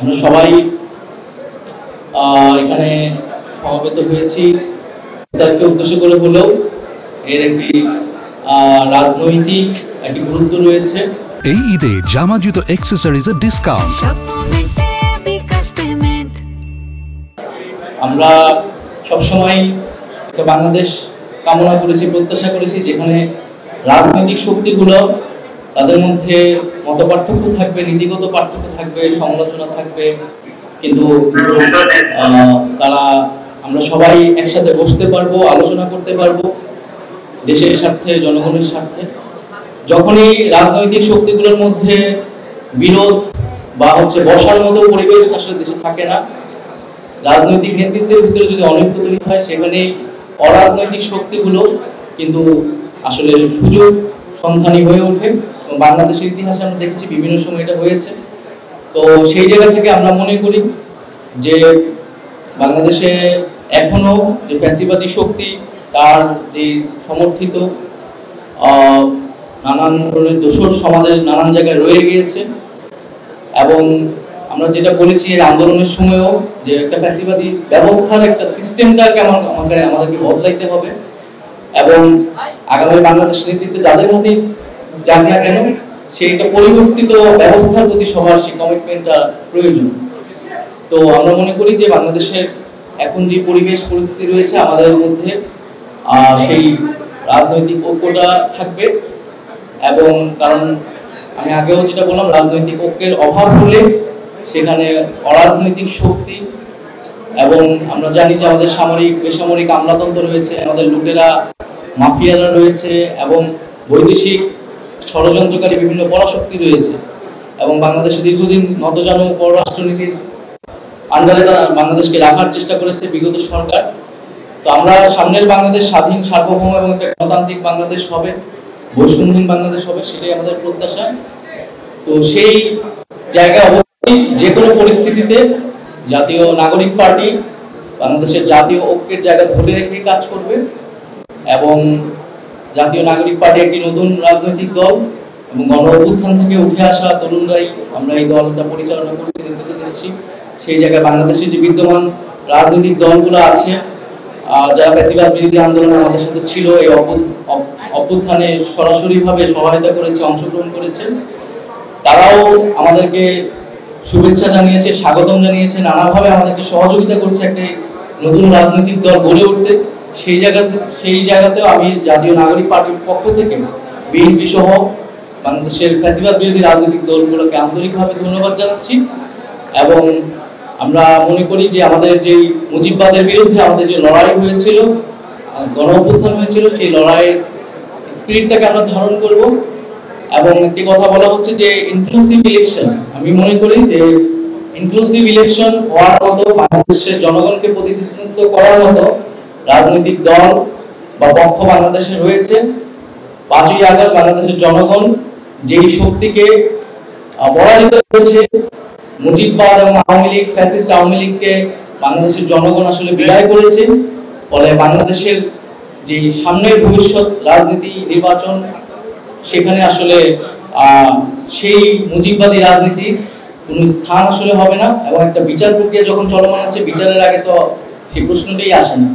আমরা সবাই এখানে সমবেত হয়েছি তাকে উদ্দেশ্য করে হলেও এর একটি রাজনৈতিক একটি গুরুত্ব রয়েছে। এই ঈদে জামা জুতো অ্যাকসেসরিজের ডিসকাউন্ট। আমরা সবসময় একটা বাংলাদেশ কামনা করেছি, প্রত্যাশা করেছি যেখানে রাজনৈতিক শক্তিগুলো তাদের মধ্যে মতপার্থক্য থাকবে, নীতিগত পার্থক্য থাকবে, সমালোচনা থাকবে, কিন্তু আমরা সবাই একসাথে বসতে পারবো, আলোচনা করতে পারবো দেশের স্বার্থে, জনগণের স্বার্থে। যখনই রাজনৈতিক শক্তিগুলোর মধ্যে বিরোধ বা বসার মতো পরিবেশ আসলে দেশে থাকে না, রাজনৈতিক নেতৃত্বের ভিতরে যদি অনৈক্য তৈরি হয়, সেখানে অরাজনৈতিক শক্তিগুলো কিন্তু আসলে সুযোগ সন্ধানী হয়ে ওঠে। এবং বাংলাদেশের ইতিহাসে আমরা দেখেছি বিভিন্ন সময় এটা হয়েছে। তো সেই জায়গা থেকে আমরা মনে করি যে বাংলাদেশে এখনো যে ফ্যাসিবাদী শক্তি তার যে সমর্থিত নানান ধরনের দোষর সমাজের নানান জায়গায় রয়ে গিয়েছে। এবং আমরা যেটা বলেছি এই আন্দোলনের সময়ও যে একটা ফ্যাসিবাদী ব্যবস্থার একটা সিস্টেমটাকে আমাদেরকে বদলাইতে হবে এবং আগামী বাংলাদেশের নেতৃত্বে যাদের হাতে যাক না কেন সেইটা পরিবর্তিত ব্যবস্থার প্রতি সবার সেই কমিটমেন্টটা প্রয়োজন। তো আমরা মনে করি যে বাংলাদেশের এখন যে পরিবেশ পরিস্থিতি রয়েছে আমাদের মধ্যে সেই রাজনৈতিক ঐক্যটা থাকবে। এবং কারণ আমি আগেও যেটা বললাম, রাজনৈতিক ঐক্যের অভাব হলে সেখানে অরাজনৈতিক শক্তি এবং আমরা জানি যে আমাদের সামরিক বেসামরিক আমলাতন্ত্র রয়েছে, আমাদের লুটেরা মাফিয়ারা রয়েছে এবং বৈদেশিক ষড়যন্ত্রকারী বিভিন্ন পরাশক্তি রয়েছে এবং বাংলাদেশে দীর্ঘদিন নতজানু পররাষ্ট্রনীতির আন্ডারে বাংলাদেশকে রাখার চেষ্টা করেছে বিগত সরকার। তো আমরা সামনের বাংলাদেশ স্বাধীন, সার্বভৌম এবং একটা গণতান্ত্রিক বাংলাদেশ হবে, বৈষম্যহীন বাংলাদেশ হবে, সেটাই আমাদের প্রত্যাশা। তো সেই জায়গায় অবশ্যই যে কোনো পরিস্থিতিতে জাতীয় নাগরিক পার্টি বাংলাদেশের জাতীয় ঐক্যের জায়গা ধরে রেখে কাজ করবে এবং জাতীয় নাগরিক পার্টি একটি নতুন রাজনৈতিক দল এবং গণ অভ্যুত্থান থেকে উঠে আসা তরুণরাই আমরা এই দলটা পরিচালনা করছি, নেতৃত্ব দিচ্ছি। সেই জায়গায় বাংলাদেশের যে বিদ্যমান রাজনৈতিক দলগুলো আছে যারা ফ্যাসিবাদ বিরোধী আন্দোলনে আমাদের সাথে ছিল, এই অভ্যুত্থানে সরাসরিভাবে সহায়তা করেছে, অংশগ্রহণ করেছে, তারাও আমাদেরকে শুভেচ্ছা জানিয়েছে, স্বাগতম জানিয়েছে, নানাভাবে আমাদেরকে সহযোগিতা করছে একটি নতুন রাজনৈতিক দল গড়ে উঠতে। সেই জায়গাতেও আমি জাতীয় নাগরিক পার্টির পক্ষ থেকে বিএনপি সহ বাংলাদেশের ফ্যাসিবাদ বিরোধী রাজনৈতিক দলগুলোকে আন্তরিকভাবে ধন্যবাদ জানাচ্ছি। এবং আমরা মনে করি যে আমাদের যে মুজিববাদের বিরুদ্ধে আমাদের যে লড়াই হয়েছিল, গণ অভ্যুত্থান হয়েছিল, সেই লড়াইয়ের স্পিরিটটাকে আমরা ধারণ করব। এবং একটি কথা বলা হচ্ছে যে ইনক্লুসিভ ইলেকশন, আমি মনে করি যে ইনক্লুসিভ ইলেকশন হওয়ার মতো, বাংলাদেশের জনগণকে প্রতিনিধিত্ব করার মতো রাজনৈতিক দল বা পক্ষ বাংলাদেশে রয়েছে। 5ই আগস্ট বাংলাদেশের জনগণ যেই শক্তিকে পরাজিত করেছে, মুজিববাদ এবং আওয়ামী লীগ, ফ্যাসিস্ট আওয়ামী লীগকে বাংলাদেশের জনগণ আসলে বিদায় করেছে। ফলে বাংলাদেশের যে সামনের ভবিষ্যৎ রাজনীতি, নির্বাচন, সেখানে আসলে সেই মুজিববাদী রাজনীতির কোনো স্থান আসলে হবে না। এবং একটা বিচার প্রক্রিয়া যখন চলমান আছে, বিচারের আগে তো সেই প্রশ্নটাই আসে না।